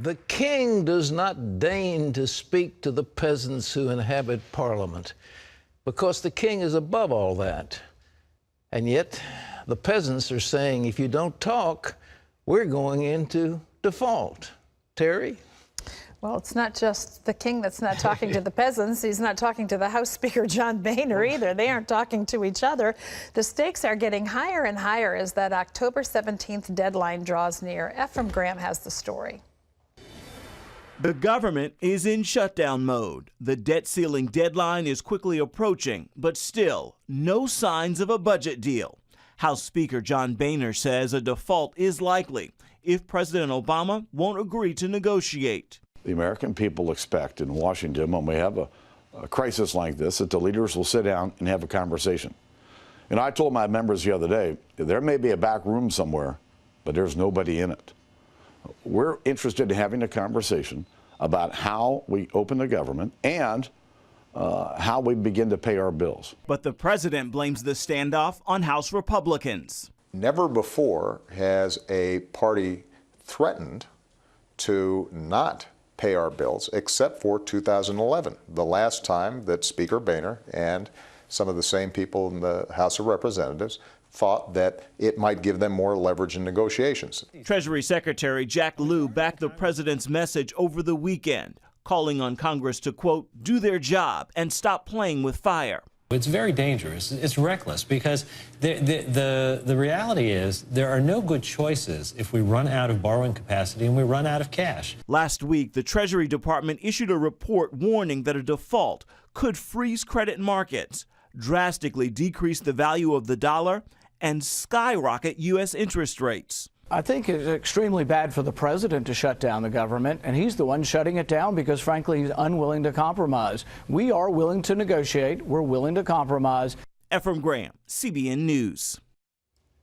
The king does not deign to speak to the peasants who inhabit Parliament, because the king is above all that. And yet, the peasants are saying, if you don't talk, we're going into default. Terry? Well, it's not just the king that's not talking to the peasants. He's not talking to the House Speaker, John Boehner, either. They aren't talking to each other. The stakes are getting higher and higher as that October 17th deadline draws near. Ephraim Graham has the story. The government is in shutdown mode. The debt ceiling deadline is quickly approaching, but still, no signs of a budget deal. House Speaker John Boehner says a default is likely if President Obama won't agree to negotiate. The American people expect in Washington, when we have a crisis like this, that the leaders will sit down and have a conversation. And I told my members the other day, there may be a back room somewhere, but there's nobody in it. We're interested in having a conversation about how we open the government and how we begin to pay our bills. But the president blames the standoff on House Republicans. Never before has a party threatened to not pay our bills, except for 2011, the last time that Speaker Boehner and some of the same people in the House of Representatives thought that it might give them more leverage in negotiations. Treasury Secretary Jack Lew backed the president's message over the weekend, calling on Congress to, quote, do their job and stop playing with fire. It's very dangerous. It's reckless because the reality is there are no good choices if we run out of borrowing capacity and we run out of cash. Last week, the Treasury Department issued a report warning that a default could freeze credit markets, drastically decrease the value of the dollar, and skyrocket U.S. interest rates. I think it's extremely bad for the president to shut down the government, and he's the one shutting it down because, frankly, he's unwilling to compromise. We are willing to negotiate. We're willing to compromise. Ephraim Graham, CBN News.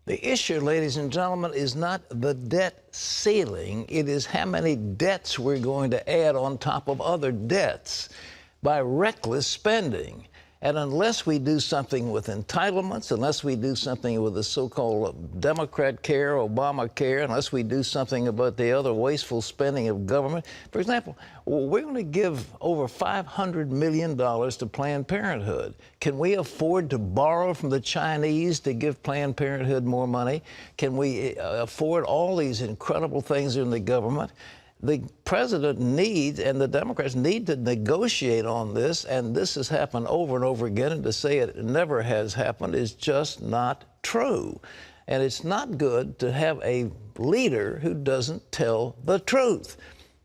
The issue, ladies and gentlemen, is not the debt ceiling. It is how many debts we're going to add on top of other debts by reckless spending. And unless we do something with entitlements, unless we do something with the so-called Democrat care, Obamacare, unless we do something about the other wasteful spending of government. For example, we're going to give over $500 million to Planned Parenthood. Can we afford to borrow from the Chinese to give Planned Parenthood more money? Can we afford all these incredible things in the government? The president needs, and the Democrats need to negotiate on this, and this has happened over and over again, and to say it never has happened is just not true. And it's not good to have a leader who doesn't tell the truth.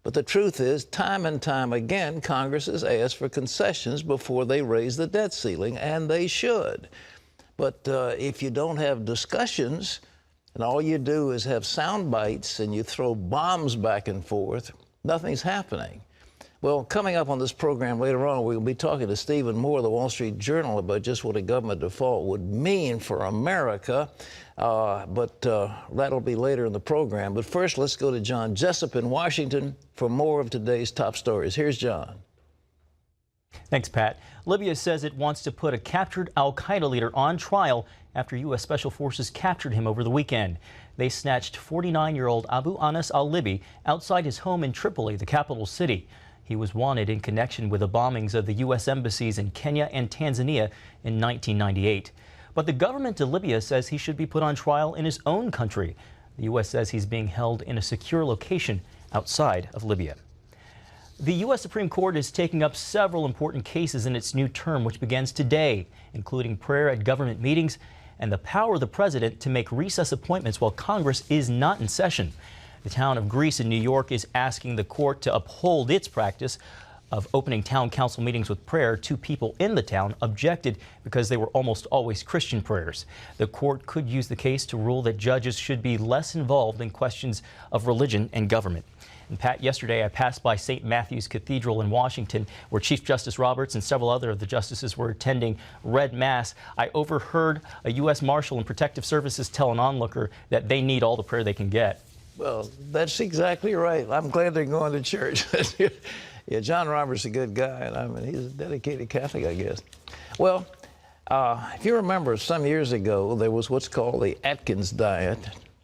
But the truth is, time and time again, Congress has asked for concessions before they raise the debt ceiling, and they should. But if you don't have discussions, and all you do is have sound bites and you throw bombs back and forth, nothing's happening. Well, coming up on this program later on, we'll be talking to Stephen Moore of the Wall Street Journal about just what a government default would mean for America. But that'll be later in the program. But first, let's go to John Jessup in Washington for more of today's top stories. Here's John. Thanks, Pat. Libya says it wants to put a captured al-Qaeda leader on trial after U.S. Special Forces captured him over the weekend. They snatched 49-year-old Abu Anas al-Libi outside his home in Tripoli, the capital city. He was wanted in connection with the bombings of the U.S. embassies in Kenya and Tanzania in 1998. But the government of Libya says he should be put on trial in his own country. The U.S. says he's being held in a secure location outside of Libya. The U.S. Supreme Court is taking up several important cases in its new term, which begins today, including prayer at government meetings and the power of the president to make recess appointments while Congress is not in session. The town of Greece in New York is asking the court to uphold its practice of opening town council meetings with prayer. Two people in the town objected because they were almost always Christian prayers. The court could use the case to rule that judges should be less involved in questions of religion and government. And Pat, yesterday I passed by St. Matthew's Cathedral in Washington, where Chief Justice Roberts and several other of the justices were attending Red Mass. I overheard a U.S. Marshal and Protective Services tell an onlooker that they need all the prayer they can get. Well, that's exactly right. I'm glad they're going to church. Yeah, John Roberts is a good guy, and I mean, he's a dedicated Catholic, I guess. Well, if you remember, some years ago, there was what's called the Atkins Diet,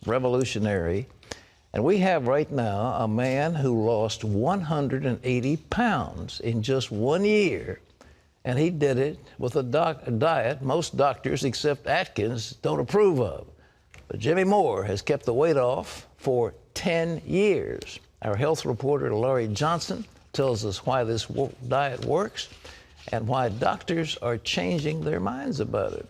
revolutionary. And we have right now a man who lost 180 pounds in just 1 year. And he did it with a diet most doctors, except Atkins, don't approve of. But Jimmy Moore has kept the weight off for 10 years. Our health reporter, Laurie Johnson, tells us why this diet works and why doctors are changing their minds about it.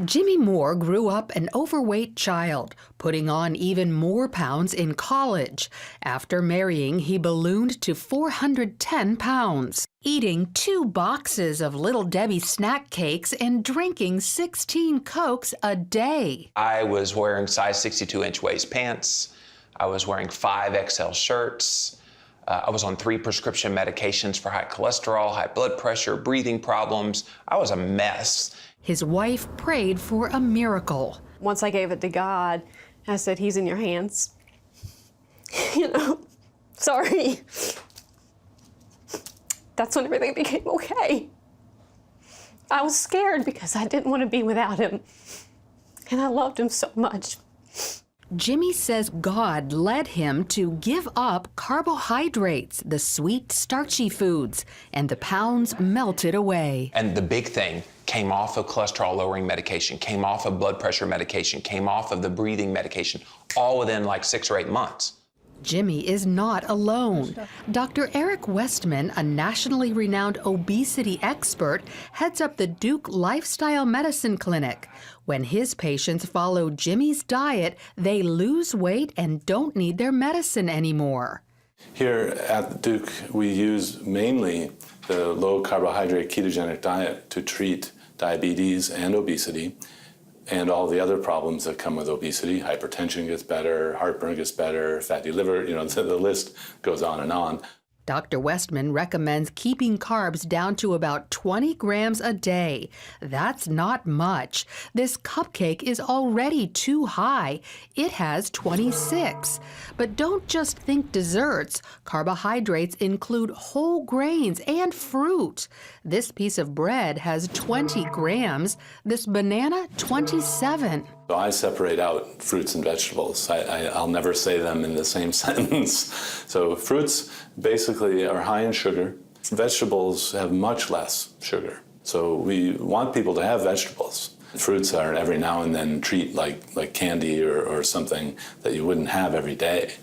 Jimmy Moore grew up an overweight child, putting on even more pounds in college. After marrying, he ballooned to 410 pounds, eating 2 boxes of Little Debbie snack cakes and drinking 16 Cokes a day. I was wearing size 62-inch waist pants. I was wearing 5 XL shirts. I was on 3 prescription medications for high cholesterol, high blood pressure, breathing problems. I was a mess. His wife prayed for a miracle. Once I gave it to God, I said, He's in your hands. You know, sorry. That's when everything became okay. I was scared because I didn't want to be without him. And I loved him so much. Jimmy says God led him to give up carbohydrates, the sweet, starchy foods, and the pounds melted away. And the big thing, came off of cholesterol-lowering medication, came off of blood pressure medication, came off of the breathing medication, all within like 6 or 8 months. Jimmy is not alone. Dr. Eric Westman, a nationally renowned obesity expert, heads up the Duke Lifestyle Medicine Clinic. When his patients follow Jimmy's diet, they lose weight and don't need their medicine anymore. Here at Duke, we use mainly the low-carbohydrate ketogenic diet to treat diabetes and obesity and all the other problems that come with obesity. Hypertension gets better, heartburn gets better, fatty liver, the list goes on and on. Dr. Westman recommends keeping carbs down to about 20 grams a day. That's not much. This cupcake is already too high. It has 26. But don't just think desserts. Carbohydrates include whole grains and fruit. This piece of bread has 20 grams. This banana, 27. So I separate out fruits and vegetables. I'll never say them in the same sentence. So fruits basically are high in sugar. Vegetables have much less sugar. So we want people to have vegetables. Fruits are an every now and then treat like candy or something that you wouldn't have every day.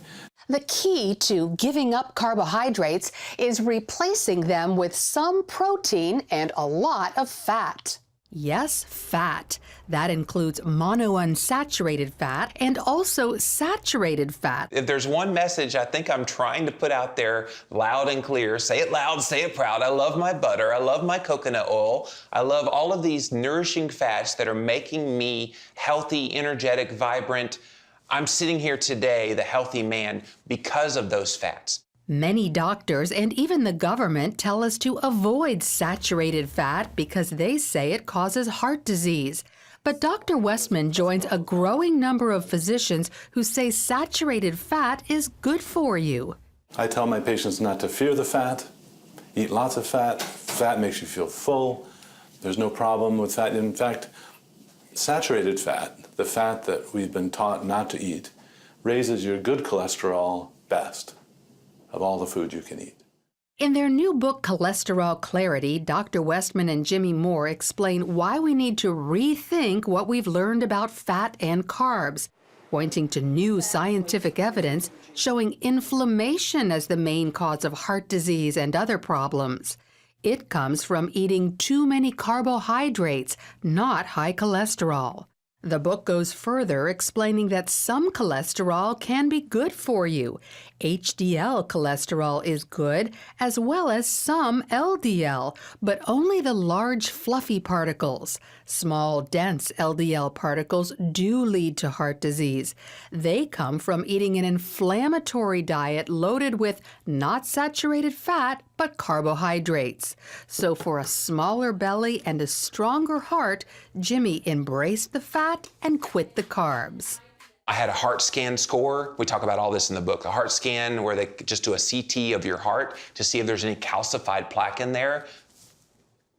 The key to giving up carbohydrates is replacing them with some protein and a lot of fat. Yes, fat. That includes monounsaturated fat and also saturated fat. If there's one message I think I'm trying to put out there loud and clear, say it loud, say it proud. I love my butter. I love my coconut oil. I love all of these nourishing fats that are making me healthy, energetic, vibrant. I'm sitting here today, the healthy man, because of those fats. Many doctors and even the government tell us to avoid saturated fat because they say it causes heart disease. But Dr. Westman joins a growing number of physicians who say saturated fat is good for you. I tell my patients not to fear the fat, eat lots of fat. Fat makes you feel full. There's no problem with fat. In fact, saturated fat, the fat that we've been taught not to eat, raises your good cholesterol best of all the food you can eat. In their new book, Cholesterol Clarity, Dr. Westman and Jimmy Moore explain why we need to rethink what we've learned about fat and carbs, pointing to new scientific evidence showing inflammation as the main cause of heart disease and other problems. It comes from eating too many carbohydrates, not high cholesterol. The book goes further, explaining that some cholesterol can be good for you. HDL cholesterol is good, as well as some LDL, but only the large, fluffy particles. Small, dense LDL particles do lead to heart disease. They come from eating an inflammatory diet loaded with not saturated fat, but carbohydrates. So for a smaller belly and a stronger heart, Jimmy embraced the fat and quit the carbs. I had a heart scan score. We talk about all this in the book. A heart scan where they just do a CT of your heart to see if there's any calcified plaque in there.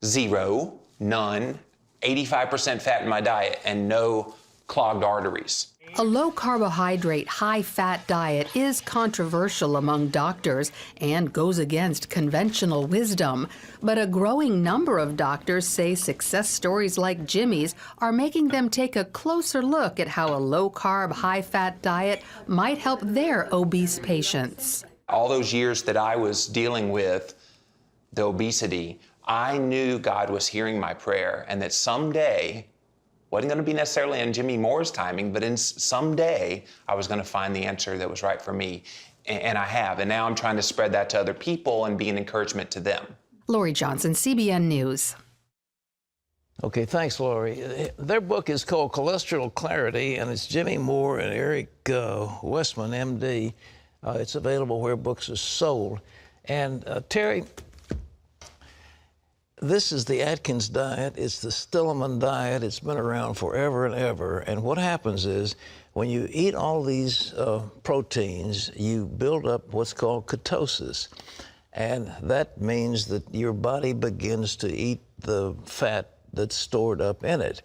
0, none, 85% fat in my diet, and no clogged arteries. A low-carbohydrate, high-fat diet is controversial among doctors and goes against conventional wisdom. But a growing number of doctors say success stories like Jimmy's are making them take a closer look at how a low-carb, high-fat diet might help their obese patients. All those years that I was dealing with the obesity, I knew God was hearing my prayer and that someday, wasn't going to be necessarily in Jimmy Moore's timing, but in someday I was going to find the answer that was right for me, and I have. And now I'm trying to spread that to other people and be an encouragement to them. Lori Johnson, CBN News. Okay, thanks, Lori. Their book is called Cholesterol Clarity, and it's Jimmy Moore and Eric Westman, MD. It's available where books are sold. And Terry, this is the Atkins Diet. It's the Stillman diet. It's been around forever and ever. And what happens is when you eat all these proteins, you build up what's called ketosis. And that means that your body begins to eat the fat that's stored up in it.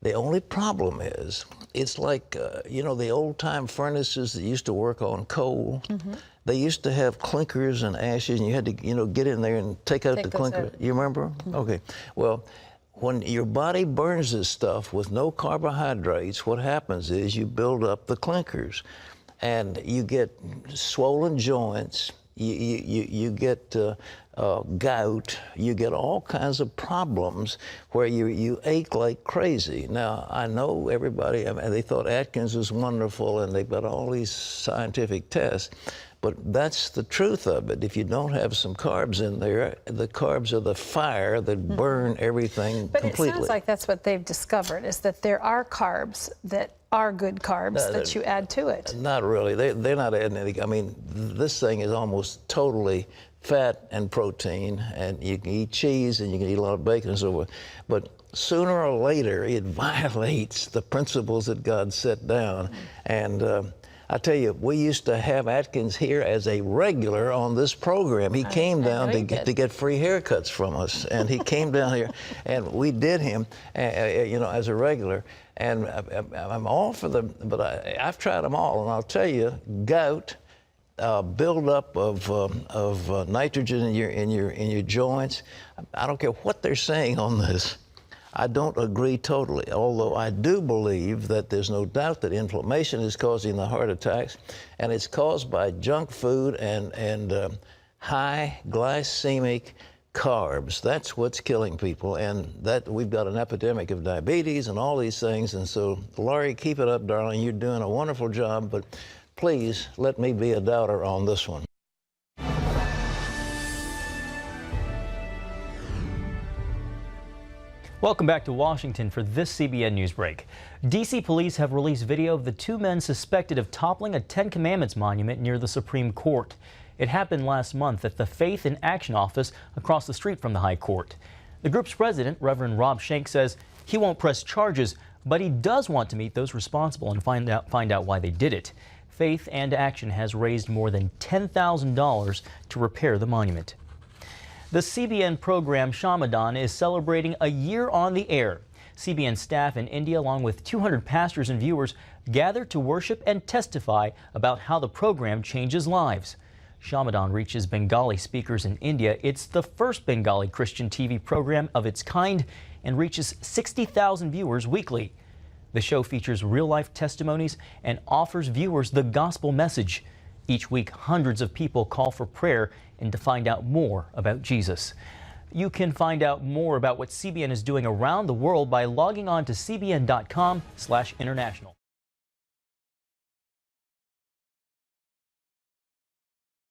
The only problem is, it's like, you know, the old-time furnaces that used to work on coal. Mm-hmm. They used to have clinkers and ashes, and you had to, you know, get in there and take out the clinker. Out. You remember? Mm-hmm. Okay. Well, when your body burns this stuff with no carbohydrates, what happens is you build up the clinkers, and you get swollen joints. You get gout, you get all kinds of problems where you ache like crazy. Now, I know everybody, I mean, they thought Atkins was wonderful and they've got all these scientific tests, but that's the truth of it. If you don't have some carbs in there, the carbs are the fire that burn everything completely. But it sounds like that's what they've discovered, is that there are carbs that are good carbs that you add to it. Not really. They're not adding any. I mean, this thing is almost totally fat and protein, and you can eat cheese and you can eat a lot of bacon and so forth. But sooner or later, it violates the principles that God set down. And I tell you, we used to have Atkins here as a regular on this program. He came down to get free haircuts from us, and he came down here, and we did him, you know, as a regular. And I'm all for them, but I've tried them all, and I'll tell you, gout, buildup of nitrogen in your joints. I don't care what they're saying on this. I don't agree totally, although I do believe that there's no doubt that inflammation is causing the heart attacks, and it's caused by junk food and high glycemic carbs. That's what's killing people, and that we've got an epidemic of diabetes and all these things. And so, Laurie, keep it up, darling. You're doing a wonderful job, but please let me be a doubter on this one. Welcome back to Washington for this CBN Newsbreak. D.C. police have released video of the two men suspected of toppling a Ten Commandments monument near the Supreme Court. It happened last month at the Faith in Action office across the street from the High Court. The group's president, Reverend Rob Schenck, says he won't press charges, but he does want to meet those responsible and find out why they did it. Faith and Action has raised more than $10,000 to repair the monument. The CBN program Shamadan is celebrating a year on the air. CBN staff in India, along with 200 pastors and viewers, gather to worship and testify about how the program changes lives. Shamadan reaches Bengali speakers in India. It's the first Bengali Christian TV program of its kind and reaches 60,000 viewers weekly. The show features real-life testimonies and offers viewers the gospel message. Each week, hundreds of people call for prayer and to find out more about Jesus. You can find out more about what CBN is doing around the world by logging on to cbn.com/international.